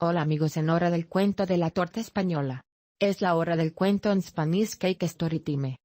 Hola amigos, en Hora del Cuento de la Torta Española. Es la hora del cuento en Spanish Cake Story Time.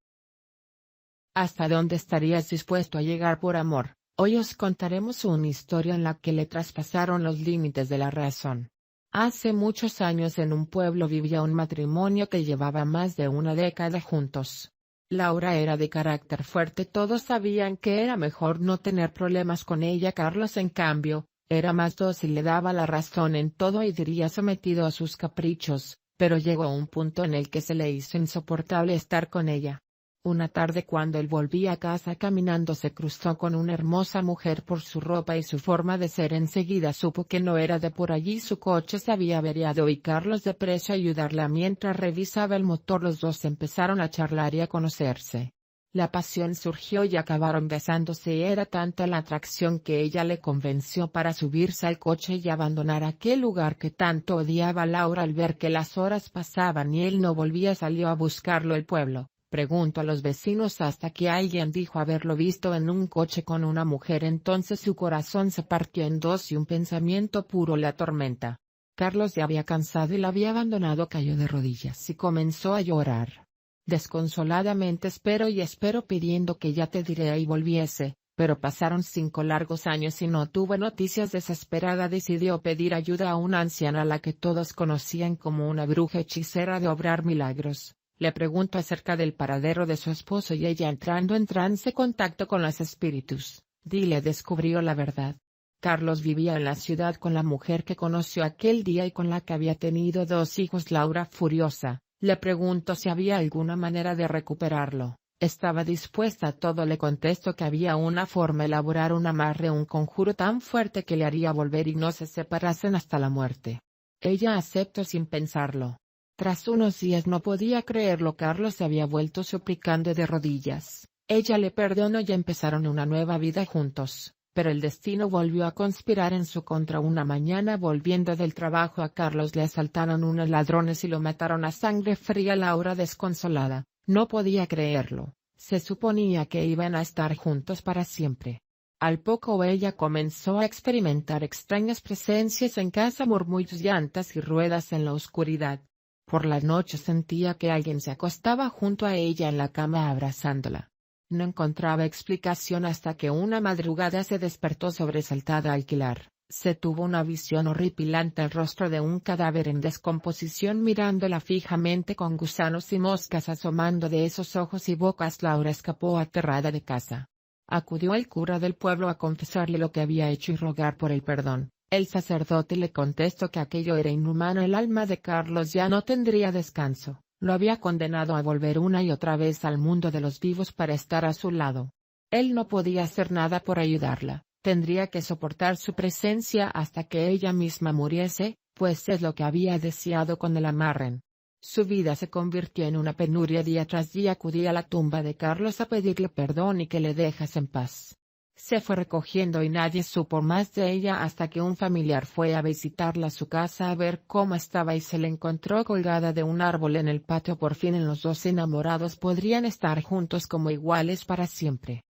¿Hasta dónde estarías dispuesto a llegar por amor? Hoy os contaremos una historia en la que le traspasaron los límites de la razón. Hace muchos años en un pueblo vivía un matrimonio que llevaba más de una década juntos. Laura era de carácter fuerte, todos sabían que era mejor no tener problemas con ella. Carlos, en cambio, era más dócil, le daba la razón en todo y diría sometido a sus caprichos, pero llegó un punto en el que se le hizo insoportable estar con ella. Una tarde, cuando él volvía a casa caminando, se cruzó con una hermosa mujer. Por su ropa y su forma de ser enseguida supo que no era de por allí. Su coche se había averiado y Carlos deprisa a ayudarla mientras revisaba el motor. Los dos empezaron a charlar y a conocerse. La pasión surgió y acabaron besándose, y era tanta la atracción que ella le convenció para subirse al coche y abandonar aquel lugar que tanto odiaba. Laura, al ver que las horas pasaban y él no volvía, salió a buscarlo. El pueblo, preguntó a los vecinos hasta que alguien dijo haberlo visto en un coche con una mujer. Entonces su corazón se partió en dos y un pensamiento puro la atormenta. Carlos ya había cansado y la había abandonado. Cayó de rodillas y comenzó a llorar desconsoladamente. Espero pidiendo que ya te diré y volviese, pero pasaron 5 largos años y no tuvo noticias. Desesperada decidió pedir ayuda a una anciana a la que todos conocían como una bruja hechicera de obrar milagros. Le preguntó acerca del paradero de su esposo y ella, entrando en trance contacto con los espíritus, le descubrió la verdad. Carlos vivía en la ciudad con la mujer que conoció aquel día y con la que había tenido 2 hijos. Laura, furiosa, le preguntó si había alguna manera de recuperarlo. Estaba dispuesta a todo. Le contestó que había una forma: elaborar un amarre, un conjuro tan fuerte que le haría volver y no se separasen hasta la muerte. Ella aceptó sin pensarlo. Tras unos días no podía creerlo. Carlos se había vuelto suplicante de rodillas. Ella le perdonó y empezaron una nueva vida juntos. Pero el destino volvió a conspirar en su contra. Una mañana, volviendo del trabajo, a Carlos le asaltaron unos ladrones y lo mataron a sangre fría. Laura, desconsolada, no podía creerlo. Se suponía que iban a estar juntos para siempre. Al poco ella comenzó a experimentar extrañas presencias en casa, murmullos, llantas y ruedas en la oscuridad. Por la noche sentía que alguien se acostaba junto a ella en la cama abrazándola. No encontraba explicación hasta que una madrugada se despertó sobresaltada. Al alquilar, se tuvo una visión horripilante: el rostro de un cadáver en descomposición mirándola fijamente, con gusanos y moscas asomando de esos ojos y bocas. Laura escapó aterrada de casa. Acudió al cura del pueblo a confesarle lo que había hecho y rogar por el perdón. El sacerdote le contestó que aquello era inhumano. El alma de Carlos ya no tendría descanso. Lo había condenado a volver una y otra vez al mundo de los vivos para estar a su lado. Él no podía hacer nada por ayudarla, tendría que soportar su presencia hasta que ella misma muriese, pues es lo que había deseado con el amarre. Su vida se convirtió en una penuria. Día tras día acudía a la tumba de Carlos a pedirle perdón y que le dejase en paz. Se fue recogiendo y nadie supo más de ella hasta que un familiar fue a visitarla a su casa a ver cómo estaba y se la encontró colgada de un árbol en el patio. Por fin los dos enamorados podrían estar juntos como iguales para siempre.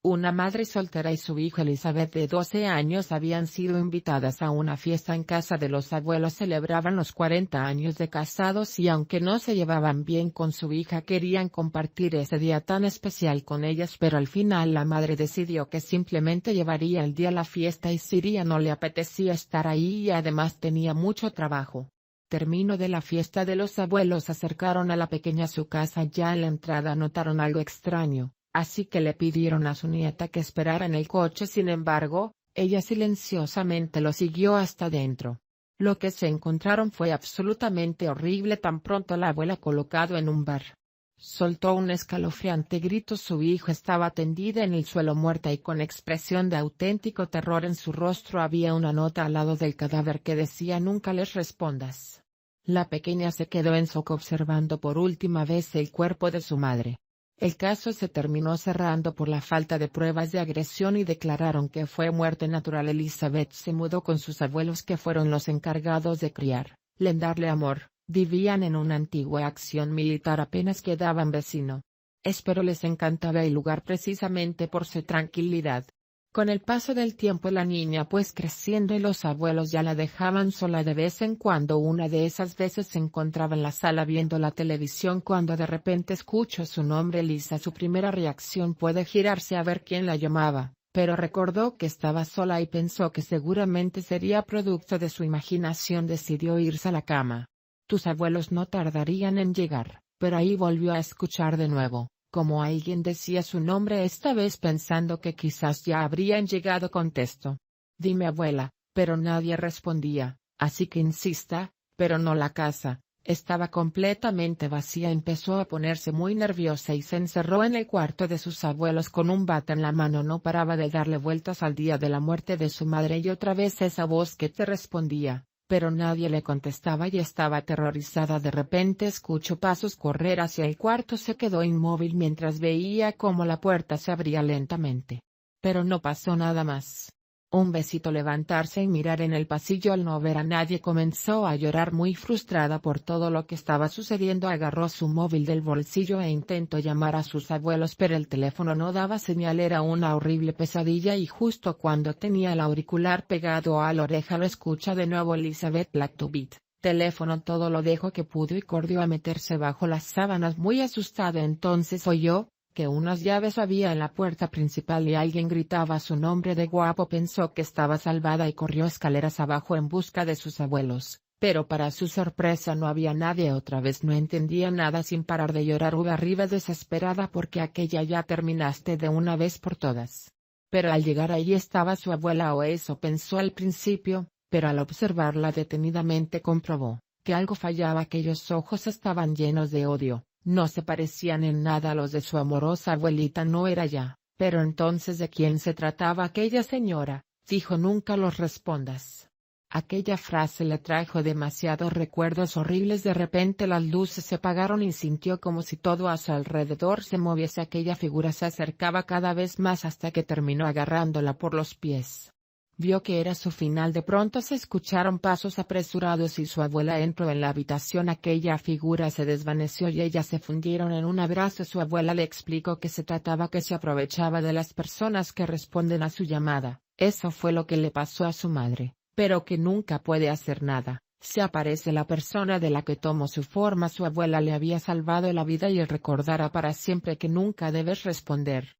Una madre soltera y su hija Elizabeth, de 12 años, habían sido invitadas a una fiesta en casa de los abuelos. Celebraban los 40 años de casados y, aunque no se llevaban bien con su hija, querían compartir ese día tan especial con ellas. Pero al final la madre decidió que simplemente llevaría el día a la fiesta y si ella no le apetecía estar ahí y además tenía mucho trabajo. Terminó de la fiesta de los abuelos, acercaron a la pequeña a su casa. Ya en la entrada notaron algo extraño. Así que le pidieron a su nieta que esperara en el coche. Sin embargo, ella silenciosamente lo siguió hasta dentro. Lo que se encontraron fue absolutamente horrible. Tan pronto la abuela colocado en un bar, soltó un escalofriante grito. Su hija estaba tendida en el suelo, muerta y con expresión de auténtico terror en su rostro. Había una nota al lado del cadáver que decía: nunca les respondas. La pequeña se quedó en shock observando por última vez el cuerpo de su madre. El caso se terminó cerrando por la falta de pruebas de agresión y declararon que fue muerte natural. Elizabeth se mudó con sus abuelos, que fueron los encargados de criarle y darle amor. Vivían en una antigua acción militar, apenas quedaban vecino. Pero les encantaba el lugar precisamente por su tranquilidad. Con el paso del tiempo la niña pues creciendo y los abuelos ya la dejaban sola de vez en cuando. Una de esas veces se encontraba en la sala viendo la televisión cuando de repente escuchó su nombre Lisa. Su primera reacción fue girarse a ver quién la llamaba, pero recordó que estaba sola y pensó que seguramente sería producto de su imaginación. Decidió irse a la cama. Tus abuelos no tardarían en llegar, pero ahí volvió a escuchar de nuevo como alguien decía su nombre, esta vez pensando que quizás ya habrían llegado. Contestó: dime abuela, pero nadie respondía, así que insista, pero no. La casa estaba completamente vacía. Empezó a ponerse muy nerviosa y se encerró en el cuarto de sus abuelos con un bate en la mano. No paraba de darle vueltas al día de la muerte de su madre y otra vez esa voz que te respondía, pero nadie le contestaba y estaba aterrorizada. De repente escuchó pasos correr hacia el cuarto. Se quedó inmóvil mientras veía cómo la puerta se abría lentamente. Pero no pasó nada más. Un besito, levantarse y mirar en el pasillo. Al no ver a nadie comenzó a llorar muy frustrada por todo lo que estaba sucediendo. Agarró su móvil del bolsillo e intentó llamar a sus abuelos, pero el teléfono no daba señal. Era una horrible pesadilla y justo cuando tenía el auricular pegado a la oreja lo escucha de nuevo Elizabeth Blacktoubit. Teléfono. Todo lo dejó que pudo y corrió a meterse bajo las sábanas muy asustada. Entonces oyó que unas llaves había en la puerta principal y alguien gritaba su nombre de guapo. Pensó que estaba salvada y corrió escaleras abajo en busca de sus abuelos, pero para su sorpresa no había nadie. Otra vez no entendía nada. Sin parar de llorar iba arriba desesperada porque aquella ya terminaste de una vez por todas. Pero al llegar allí estaba su abuela, o eso pensó al principio, pero al observarla detenidamente comprobó que algo fallaba. Aquellos ojos estaban llenos de odio. No se parecían en nada a los de su amorosa abuelita. No era ya. Pero entonces, ¿de quién se trataba aquella señora? Dijo: nunca los respondas. Aquella frase le trajo demasiados recuerdos horribles. De repente las luces se apagaron y sintió como si todo a su alrededor se moviese. Aquella figura se acercaba cada vez más hasta que terminó agarrándola por los pies. Vio que era su final. De pronto se escucharon pasos apresurados y su abuela entró en la habitación. Aquella figura se desvaneció y ellas se fundieron en un abrazo. Su abuela le explicó que se trataba que se aprovechaba de las personas que responden a su llamada. Eso fue lo que le pasó a su madre, pero que nunca puede hacer nada. Se aparece la persona de la que tomó su forma. Su abuela le había salvado la vida y recordará para siempre que nunca debes responder.